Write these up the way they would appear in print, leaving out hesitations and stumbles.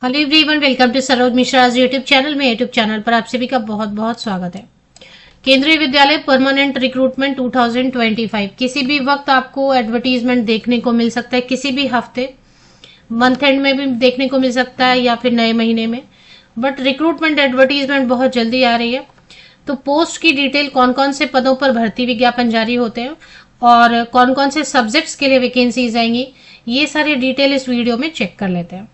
Hello everyone, welcome to Saroj Mishra YouTube channel में। YouTube channel पर आप सभी का बहुत बहुत स्वागत है। केंद्रीय विद्यालय परमानेंट रिक्रूटमेंट 2025 किसी भी वक्त आपको एडवर्टीजमेंट देखने को मिल सकता है, किसी भी हफ्ते, मंथ एंड में भी देखने को मिल सकता है या फिर नए महीने में। बट रिक्रूटमेंट एडवर्टीजमेंट बहुत जल्दी आ रही है। तो पोस्ट की डिटेल, कौन कौन से पदों पर भर्ती विज्ञापन जारी होते हैं और कौन कौन से सब्जेक्ट्स के लिए वैकेंसीज आएंगी, ये सारी डिटेल इस वीडियो में चेक कर लेते हैं।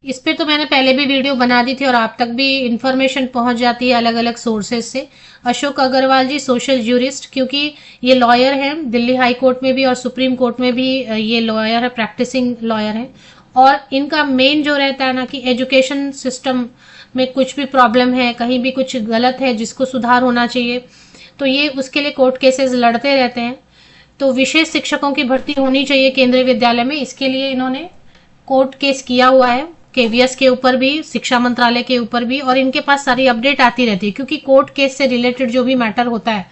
इस पे तो मैंने पहले भी वीडियो बना दी थी और आप तक भी इंफॉर्मेशन पहुंच जाती है अलग अलग सोर्सेज से। अशोक अग्रवाल जी, सोशल ज्यूरिस्ट, क्योंकि ये लॉयर हैं, दिल्ली हाई कोर्ट में भी और सुप्रीम कोर्ट में भी ये लॉयर है, प्रैक्टिसिंग लॉयर है। और इनका मेन जो रहता है ना कि एजुकेशन सिस्टम में कुछ भी प्रॉब्लम है, कहीं भी कुछ गलत है जिसको सुधार होना चाहिए, तो ये उसके लिए कोर्ट केसेस लड़ते रहते हैं। तो विशेष शिक्षकों की भर्ती होनी चाहिए केंद्रीय विद्यालय में, इसके लिए इन्होंने कोर्ट केस किया हुआ है, केवीएस के ऊपर भी, शिक्षा मंत्रालय के ऊपर भी। और इनके पास सारी अपडेट आती रहती है, क्योंकि कोर्ट केस से रिलेटेड जो भी मैटर होता है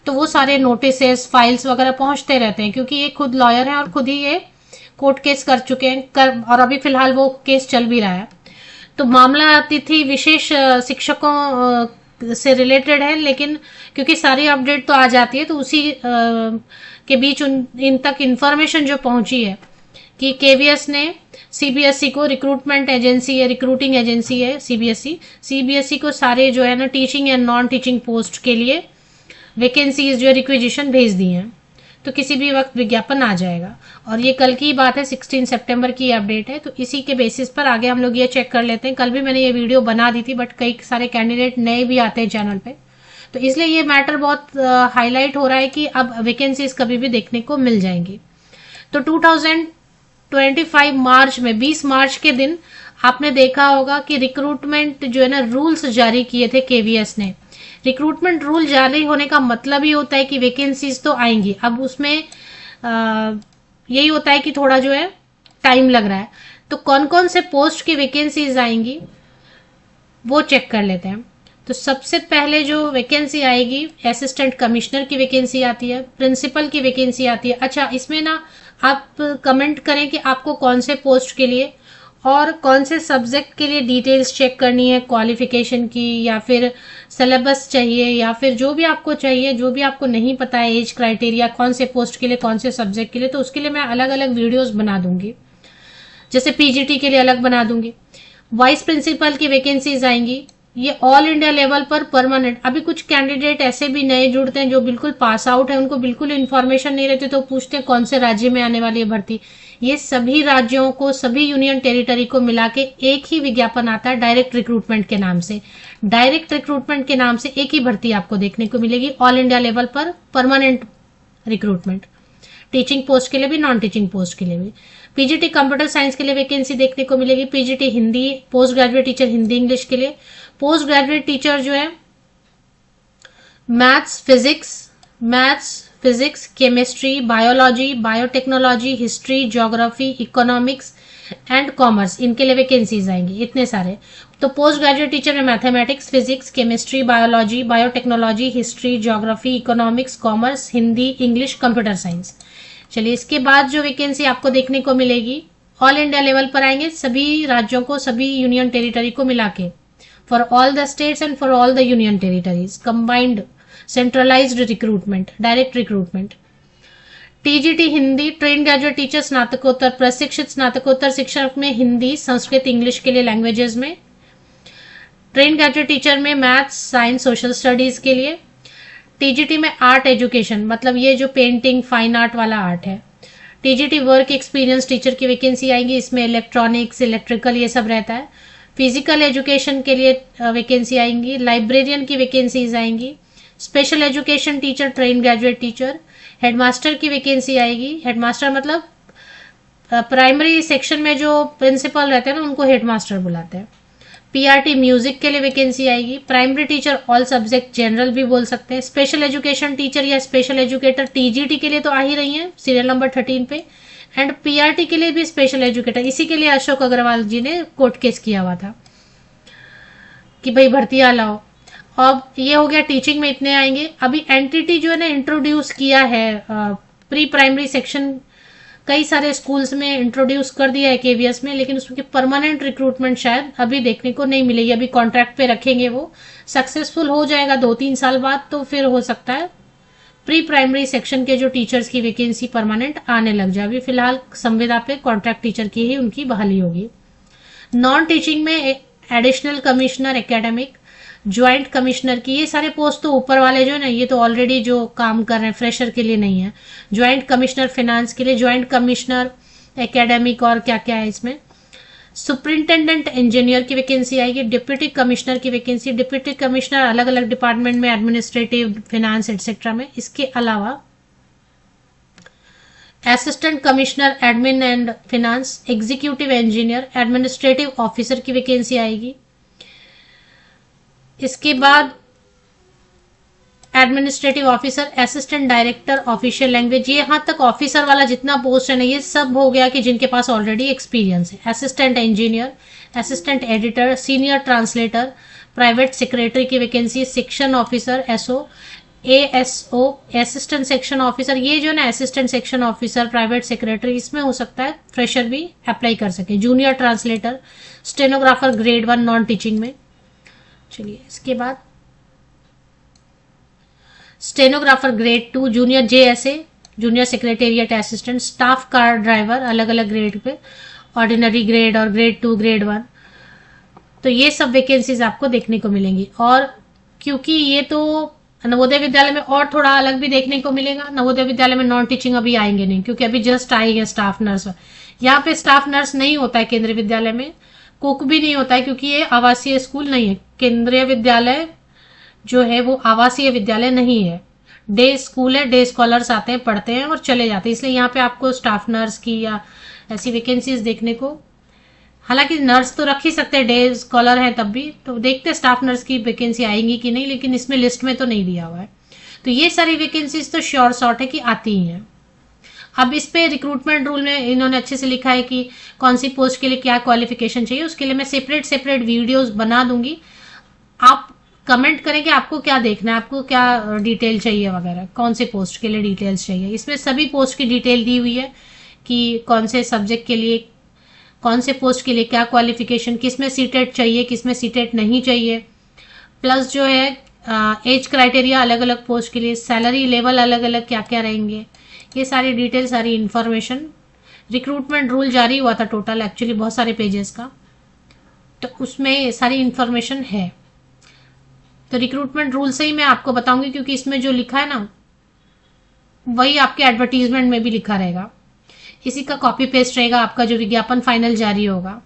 तो वो सारे नोटिसेस, फाइल्स वगैरह पहुंचते रहते हैं, क्योंकि ये खुद लॉयर हैं और खुद ही ये कोर्ट केस कर चुके हैं और अभी फिलहाल वो केस चल भी रहा है। तो मामला अतिथि विशेष शिक्षकों से रिलेटेड है, लेकिन क्योंकि सारी अपडेट तो आ जाती है तो उसी के बीच इन तक इंफॉर्मेशन जो पहुंची है कि केवीएस ने सीबीएसई को, रिक्रूटमेंट एजेंसी है, रिक्रूटिंग एजेंसी है सीबीएसई को सारे जो है ना teaching and non teaching post के लिए वैकेंसीज जो रिक्वेजिशन भेज दी हैं। तो किसी भी वक्त विज्ञापन आ जाएगा। और ये कल की बात है, 16 सितंबर की अपडेट है। तो इसी के बेसिस पर आगे हम लोग ये चेक कर लेते हैं। कल भी मैंने ये वीडियो बना दी थी, बट कई सारे कैंडिडेट नए भी आते हैं चैनल पे, तो इसलिए ये मैटर बहुत हाईलाइट हो रहा है कि अब वैकेंसीज कभी भी देखने को मिल जाएंगी। तो 2025 मार्च में, 20 मार्च के दिन आपने देखा होगा कि रिक्रूटमेंट जो है ना रूल्स जारी किए थे केवीएस ने। रिक्रूटमेंट रूल जारी होने का मतलब ही होता है कि वैकेंसीज तो आएंगी। अब उसमें यही होता है कि थोड़ा जो है टाइम लग रहा है। तो कौन कौन से पोस्ट की वैकेंसीज आएंगी वो चेक कर लेते हैं। तो सबसे पहले जो वैकेंसी आएगी, असिस्टेंट कमिश्नर की वैकेंसी आती है, प्रिंसिपल की वैकेंसी आती है। अच्छा, इसमें ना आप कमेंट करें कि आपको कौन से पोस्ट के लिए और कौन से सब्जेक्ट के लिए डिटेल्स चेक करनी है, क्वालिफिकेशन की, या फिर सिलेबस चाहिए, या फिर जो भी आपको चाहिए, जो भी आपको नहीं पता है, एज क्राइटेरिया, कौन से पोस्ट के लिए, कौन से सब्जेक्ट के लिए, तो उसके लिए मैं अलग अलग वीडियोस बना दूंगी। जैसे पीजीटी के लिए अलग बना दूंगी। वाइस प्रिंसिपल की वैकेंसीज आएंगी, ये ऑल इंडिया लेवल पर परमानेंट। अभी कुछ कैंडिडेट ऐसे भी नए जुड़ते हैं जो बिल्कुल पास आउट है, उनको बिल्कुल इन्फॉर्मेशन नहीं रहती, तो पूछते हैं कौन से राज्य में आने वाली है भर्ती। ये सभी राज्यों को, सभी यूनियन टेरिटरी को मिला के एक ही विज्ञापन आता है, डायरेक्ट रिक्रूटमेंट के नाम से। डायरेक्ट रिक्रूटमेंट के नाम से एक ही भर्ती आपको देखने को मिलेगी ऑल इंडिया लेवल पर, परमानेंट रिक्रूटमेंट, टीचिंग पोस्ट के लिए भी, नॉन टीचिंग पोस्ट के लिए भी। पीजीटी कंप्यूटर साइंस के लिए वैकेंसी देखने को मिलेगी, PGT Hindi, post graduate teacher Hindi English के लिए। पोस्ट ग्रेजुएट टीचर जो है maths physics, chemistry, biology, biotechnology, history, geography, economics and commerce, इनके लिए वैकेंसीज आएंगी, इतने सारे। तो पोस्ट ग्रेजुएट टीचर में mathematics, physics, chemistry, biology, biotechnology, history, geography, economics, commerce, Hindi, English, computer science. चलिए, इसके बाद जो वैकेंसी आपको देखने को मिलेगी ऑल इंडिया लेवल पर आएंगे, सभी राज्यों को, सभी यूनियन टेरिटरी को मिला के, for all the states and for all the union territories, combined centralised recruitment, direct recruitment. TGT Hindi, train graduate teacher स्नातकोत्तर, प्रशिक्षित स्नातकोत्तर शिक्षक में हिंदी, संस्कृत, इंग्लिश के लिए लैंग्वेजेस में। ट्रेन ग्रेजुएट टीचर में मैथ्स, साइंस, सोशल स्टडीज के लिए। टीजीटी में आर्ट एजुकेशन, मतलब ये जो पेंटिंग, फाइन आर्ट वाला आर्ट है। टीजीटी वर्क एक्सपीरियंस टीचर की वैकेंसी आएंगी, इसमें इलेक्ट्रॉनिक्स, इलेक्ट्रिकल, ये सब रहता है। फिजिकल एजुकेशन के लिए वैकेंसी आएंगी, लाइब्रेरियन की वैकेंसीज आएंगी, special education teacher, train graduate teacher. Headmaster की वैकेंसी आएगी, हेडमास्टर मतलब प्राइमरी सेक्शन में जो प्रिंसिपल रहते हैं ना, उनको हेडमास्टर बुलाते हैं। पीआरटी म्यूजिक के लिए वैकेंसी आएगी। Primary teacher all subject general भी बोल सकते हैं। स्पेशल एजुकेशन टीचर या स्पेशल एजुकेटर टीजीटी के लिए तो आ ही रही है सीरियल नंबर 13 पे, एंड पीआरटी के लिए भी स्पेशल एजुकेटर। इसी के लिए अशोक अग्रवाल जी ने कोर्ट केस किया हुआ था कि भाई भर्तियां लाओ। अब ये हो गया, टीचिंग में इतने आएंगे। अभी एनटीटी जो है ना इंट्रोड्यूस किया है प्री प्राइमरी सेक्शन कई सारे स्कूल्स में इंट्रोड्यूस कर दिया है केवीएस में, लेकिन उसकी परमानेंट रिक्रूटमेंट शायद अभी देखने को नहीं मिलेगी। अभी कॉन्ट्रैक्ट पे रखेंगे, वो सक्सेसफुल हो जाएगा 2-3 साल बाद तो फिर हो सकता है प्री प्राइमरी सेक्शन के जो टीचर्स की वैकेंसी परमानेंट आने लग जाए। अभी फिलहाल संविदा पे कॉन्ट्रैक्ट टीचर की ही उनकी बहाली होगी। नॉन टीचिंग में additional commissioner academic, joint commissioner की, ये सारे पोस्ट तो ऊपर वाले जो है ना, ये तो ऑलरेडी जो काम कर रहे हैं फ्रेशर के लिए नहीं है। ज्वाइंट कमिश्नर फाइनेंस के लिए, ज्वाइंट कमिश्नर एकेडमिक, और क्या क्या है इसमें, सुपरिंटेंडेंट इंजीनियर की वैकेंसी आएगी, डिप्यूटी कमिश्नर की वैकेंसी, डिप्यूटी कमिश्नर अलग अलग डिपार्टमेंट में, एडमिनिस्ट्रेटिव, फाइनेंस एक्सेट्रा में। इसके अलावा assistant commissioner admin and finance, executive engineer, administrative officer की वैकेंसी आएगी। इसके बाद administrative officer, assistant director official language, ये यहां तक ऑफिसर वाला जितना पोस्ट है ना, ये सब हो गया कि जिनके पास ऑलरेडी एक्सपीरियंस है। Assistant engineer, assistant editor, senior translator, private secretary की vacancy, section officer, SO, ASO, assistant section officer, ये जो ना assistant section officer, private secretary, इसमें हो सकता है फ्रेशर भी अप्लाई कर सके। Junior translator, stenographer grade 1 non teaching में। चलिए इसके बाद stenographer grade 2, junior JSA, junior secretariat assistant, staff car driver, अलग अलग ग्रेड पे, ऑर्डिनरी ग्रेड और ग्रेड 2, ग्रेड 1। तो ये सब वैकेंसीज आपको देखने को मिलेंगी। और क्योंकि ये तो नवोदय विद्यालय में और थोड़ा अलग भी देखने को मिलेगा, नवोदय विद्यालय में नॉन टीचिंग अभी आएंगे नहीं, क्योंकि अभी जस्ट आई है स्टाफ नर्स। यहाँ पे स्टाफ नर्स नहीं होता है केंद्रीय विद्यालय में, कुक भी नहीं होता है, क्योंकि ये आवासीय स्कूल नहीं है। केंद्रीय विद्यालय जो है वो आवासीय विद्यालय नहीं है, डे स्कूल है। डे स्कॉलर्स आते हैं, पढ़ते हैं और चले जाते हैं, इसलिए यहाँ पे आपको स्टाफ नर्स की या ऐसी वैकेंसीज देखने को, हालांकि नर्स तो रख ही सकते हैं, डे स्कॉलर है तब भी, तो देखते हैं स्टाफ नर्स की वैकेंसी आएंगी कि नहीं, लेकिन इसमें लिस्ट में तो नहीं दिया हुआ है। तो ये सारी वैकेंसीज तो श्योर शॉर्ट है कि आती ही हैं। अब इस पे रिक्रूटमेंट रूल में इन्होंने अच्छे से लिखा है कि कौन सी पोस्ट के लिए क्या क्वालिफिकेशन चाहिए, उसके लिए मैं सेपरेट वीडियोस बना दूंगी। आप कमेंट करें कि आपको क्या देखना है, आपको क्या डिटेल चाहिए वगैरह, कौन से पोस्ट के लिए डिटेल्स चाहिए। इसमें सभी पोस्ट की डिटेल दी हुई है कि कौन से सब्जेक्ट के लिए, कौन से पोस्ट के लिए क्या क्वालिफिकेशन, किसमें सीटेट चाहिए, किसमें सीटेट नहीं चाहिए, प्लस जो है एज क्राइटेरिया अलग अलग पोस्ट के लिए, सैलरी लेवल अलग अलग क्या क्या रहेंगे, ये सारी डिटेल, सारी इंफॉर्मेशन। रिक्रूटमेंट रूल जारी हुआ था टोटल एक्चुअली बहुत सारे पेजेस का, तो उसमें सारी इंफॉर्मेशन है। तो रिक्रूटमेंट रूल से ही मैं आपको बताऊंगी, क्योंकि इसमें जो लिखा है ना वही आपके एडवर्टीजमेंट में भी लिखा रहेगा, इसी का कॉपी पेस्ट रहेगा आपका जो विज्ञापन फाइनल जारी होगा।